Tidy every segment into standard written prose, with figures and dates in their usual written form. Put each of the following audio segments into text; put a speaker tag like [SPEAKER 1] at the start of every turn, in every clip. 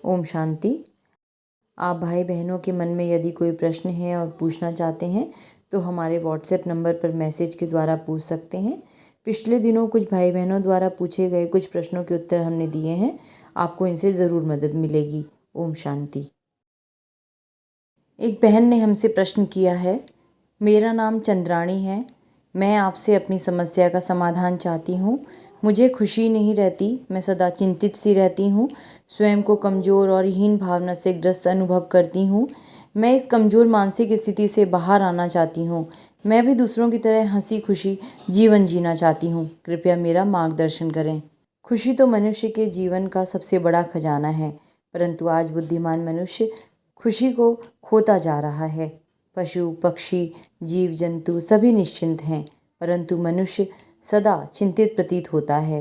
[SPEAKER 1] ओम शांति। आप भाई बहनों के मन में यदि कोई प्रश्न है और पूछना चाहते हैं तो हमारे व्हाट्सएप नंबर पर मैसेज के द्वारा पूछ सकते हैं। पिछले दिनों कुछ भाई बहनों द्वारा पूछे गए कुछ प्रश्नों के उत्तर हमने दिए हैं। आपको इनसे ज़रूर मदद मिलेगी। ओम शांति। एक बहन ने हमसे प्रश्न किया है, मेरा नाम चंद्राणी है। मैं आपसे अपनी समस्या का समाधान चाहती हूँ। मुझे खुशी नहीं रहती, मैं सदा चिंतित सी रहती हूँ। स्वयं को कमज़ोर और हीन भावना से ग्रस्त अनुभव करती हूँ। मैं इस कमज़ोर मानसिक स्थिति से बाहर आना चाहती हूँ। मैं भी दूसरों की तरह हंसी खुशी जीवन जीना चाहती हूँ। कृपया मेरा मार्गदर्शन करें। खुशी तो मनुष्य के जीवन का सबसे बड़ा खजाना है, परंतु आज बुद्धिमान मनुष्य खुशी को खोता जा रहा है। पशु पक्षी जीव जंतु सभी निश्चिंत हैं, परंतु मनुष्य सदा चिंतित प्रतीत होता है।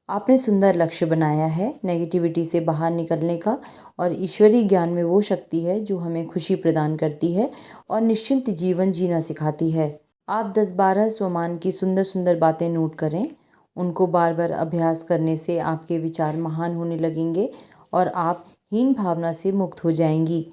[SPEAKER 1] आपने सुंदर लक्ष्य बनाया है नेगेटिविटी से बाहर निकलने का, और ईश्वरीय ज्ञान में वो शक्ति है जो हमें खुशी प्रदान करती है और निश्चिंत जीवन जीना सिखाती है। आप 10-12 स्वमान की सुंदर सुंदर बातें नोट करें। उनको बार बार अभ्यास करने से आपके विचार महान होने लगेंगे और आप हीन भावना से मुक्त हो जाएंगी।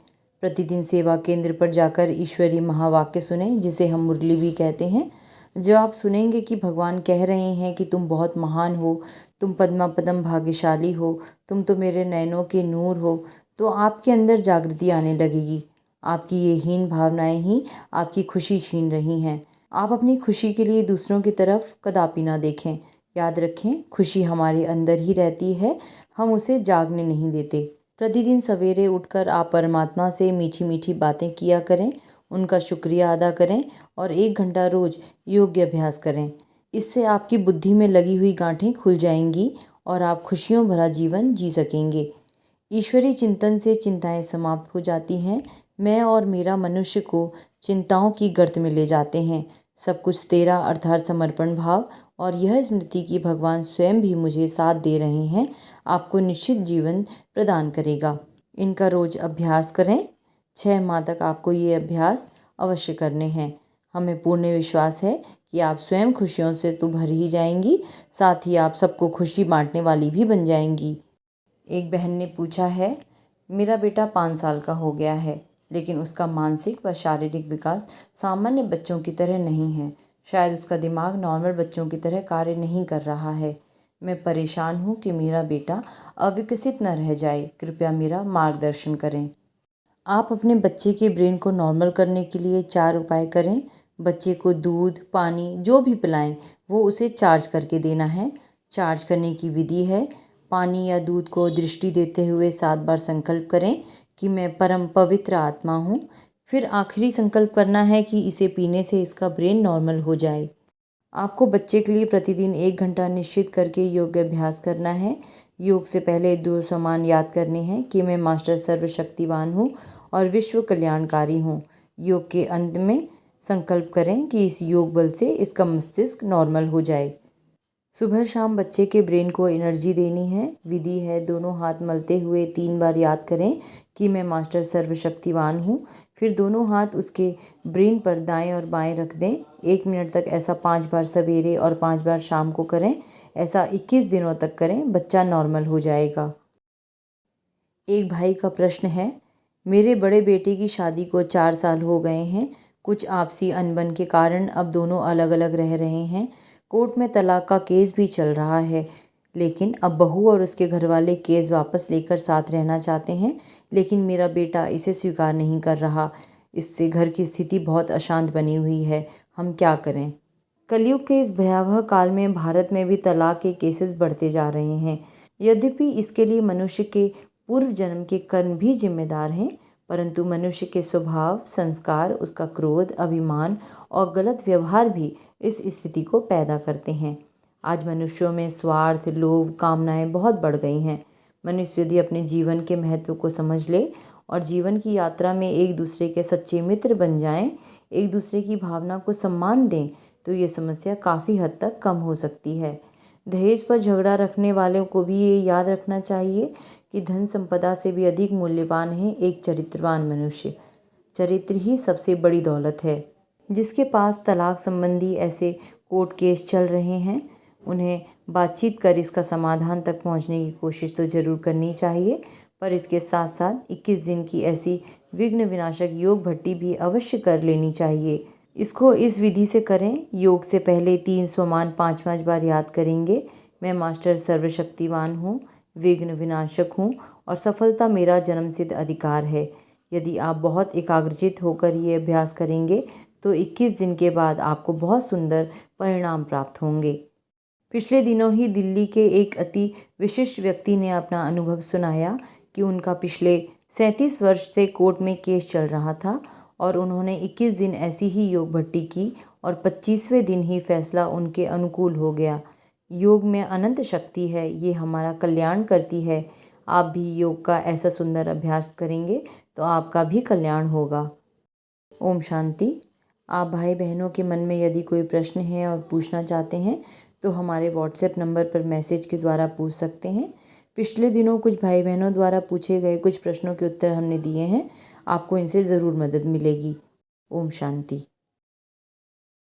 [SPEAKER 1] प्रतिदिन सेवा केंद्र पर जाकर ईश्वरीय महावाक्य सुने, जिसे हम मुरली भी कहते हैं। जब आप सुनेंगे कि भगवान कह रहे हैं कि तुम बहुत महान हो, तुम पद्मा पदम भाग्यशाली हो, तुम तो मेरे नयनों के नूर हो, तो आपके अंदर जागृति आने लगेगी। आपकी ये हीन भावनाएं ही आपकी खुशी छीन रही हैं। आप अपनी खुशी के लिए दूसरों की तरफ कदापि ना देखें। याद रखें, खुशी हमारे अंदर ही रहती है, हम उसे जागने नहीं देते। प्रतिदिन सवेरे उठकर आप परमात्मा से मीठी मीठी बातें किया करें, उनका शुक्रिया अदा करें और 1 घंटा रोज योग्य अभ्यास करें। इससे आपकी बुद्धि में लगी हुई गांठें खुल जाएंगी और आप खुशियों भरा जीवन जी सकेंगे। ईश्वरीय चिंतन से चिंताएं समाप्त हो जाती हैं। मैं और मेरा मनुष्य को चिंताओं की गर्त में ले जाते हैं। सब कुछ तेरा अर्थात समर्पण भाव और यह स्मृति कि भगवान स्वयं भी मुझे साथ दे रहे हैं आपको निश्चित जीवन प्रदान करेगा। इनका रोज अभ्यास करें। 6 माह तक आपको ये अभ्यास अवश्य करने हैं। हमें पूर्ण विश्वास है कि आप स्वयं खुशियों से तो भर ही जाएंगी, साथ ही आप सबको खुशी बांटने वाली भी बन जाएंगी। एक बहन ने पूछा है, मेरा बेटा 5 साल का हो गया है, लेकिन उसका मानसिक व शारीरिक विकास सामान्य बच्चों की तरह नहीं है। शायद उसका दिमाग नॉर्मल बच्चों की तरह कार्य नहीं कर रहा है। मैं परेशान हूँ कि मेरा बेटा अविकसित न रह जाए। कृपया मेरा मार्गदर्शन करें। आप अपने बच्चे के ब्रेन को नॉर्मल करने के लिए 4 उपाय करें। बच्चे को दूध पानी जो भी पिलाएं वो उसे चार्ज करके देना है। चार्ज करने की विधि है, पानी या दूध को दृष्टि देते हुए 7 बार संकल्प करें कि मैं परम पवित्र आत्मा हूँ। फिर आखिरी संकल्प करना है कि इसे पीने से इसका ब्रेन नॉर्मल हो जाए। आपको बच्चे के लिए प्रतिदिन 1 घंटा निश्चित करके योग अभ्यास करना है। योग से पहले 2 सम्मान याद करने हैं कि मैं मास्टर सर्वशक्तिवान हूँ और विश्व कल्याणकारी हूँ। योग के अंत में संकल्प करें कि इस योग बल से इसका मस्तिष्क नॉर्मल हो जाए। सुबह शाम बच्चे के ब्रेन को एनर्जी देनी है। विधि है, दोनों हाथ मलते हुए 3 बार याद करें कि मैं मास्टर सर्वशक्तिवान हूँ। फिर दोनों हाथ उसके ब्रेन पर दाएं और बाएं रख दें। 1 मिनट तक ऐसा 5 बार सवेरे और 5 बार शाम को करें। ऐसा 21 दिनों तक करें, बच्चा नॉर्मल हो जाएगा। एक भाई का प्रश्न है, मेरे बड़े बेटे की शादी को 4 साल हो गए हैं। कुछ आपसी अनबन के कारण अब दोनों अलग अलग रह रहे हैं। कोर्ट में तलाक का केस भी चल रहा है, लेकिन अब बहू और उसके घरवाले केस वापस लेकर साथ रहना चाहते हैं, लेकिन मेरा बेटा इसे स्वीकार नहीं कर रहा। इससे घर की स्थिति बहुत अशांत बनी हुई है। हम क्या करें? कलयुग के इस भयावह काल में भारत में भी तलाक के केसेस बढ़ते जा रहे हैं। यद्यपि इसके लिए मनुष्य के पूर्व जन्म के कर्म भी जिम्मेदार हैं, परंतु मनुष्य के स्वभाव, संस्कार, उसका क्रोध, अभिमान और गलत व्यवहार भी इस स्थिति को पैदा करते हैं। आज मनुष्यों में स्वार्थ, लोभ, कामनाएं बहुत बढ़ गई हैं। मनुष्य यदि अपने जीवन के महत्व को समझ ले और जीवन की यात्रा में एक दूसरे के सच्चे मित्र बन जाएं, एक दूसरे की भावना को सम्मान दें, तो ये समस्या काफ़ी हद तक कम हो सकती है। दहेज पर झगड़ा रखने वालों को भी ये याद रखना चाहिए कि धन संपदा से भी अधिक मूल्यवान है एक चरित्रवान मनुष्य। चरित्र ही सबसे बड़ी दौलत है। जिसके पास तलाक संबंधी ऐसे कोर्ट केस चल रहे हैं, उन्हें बातचीत कर इसका समाधान तक पहुंचने की कोशिश तो ज़रूर करनी चाहिए। पर इसके साथ साथ 21 दिन की ऐसी विघ्न विनाशक योग भट्टी भी अवश्य कर लेनी चाहिए। इसको इस विधि से करें। योग से पहले 3 स्वमान 5-5 बार याद करेंगे। मैं मास्टर सर्वशक्तिवान हूँ, विघ्न विनाशक हूँ और सफलता मेरा जन्मसिद्ध अधिकार है। यदि आप बहुत एकाग्रचित होकर ये अभ्यास करेंगे तो 21 दिन के बाद आपको बहुत सुंदर परिणाम प्राप्त होंगे। पिछले दिनों ही दिल्ली के एक अति विशिष्ट व्यक्ति ने अपना अनुभव सुनाया कि उनका पिछले 37 वर्ष से कोर्ट में केस चल रहा था और उन्होंने 21 दिन ऐसी ही योग भट्टी की और 25वें दिन ही फैसला उनके अनुकूल हो गया। योग में अनंत शक्ति है, ये हमारा कल्याण करती है। आप भी योग का ऐसा सुंदर अभ्यास करेंगे तो आपका भी कल्याण होगा। ओम शांति। आप भाई बहनों के मन में यदि कोई प्रश्न है और पूछना चाहते हैं तो हमारे व्हाट्सएप नंबर पर मैसेज के द्वारा पूछ सकते हैं। पिछले दिनों कुछ भाई बहनों द्वारा पूछे गए कुछ प्रश्नों के उत्तर हमने दिए हैं। आपको इनसे ज़रूर मदद मिलेगी। ओम शांति।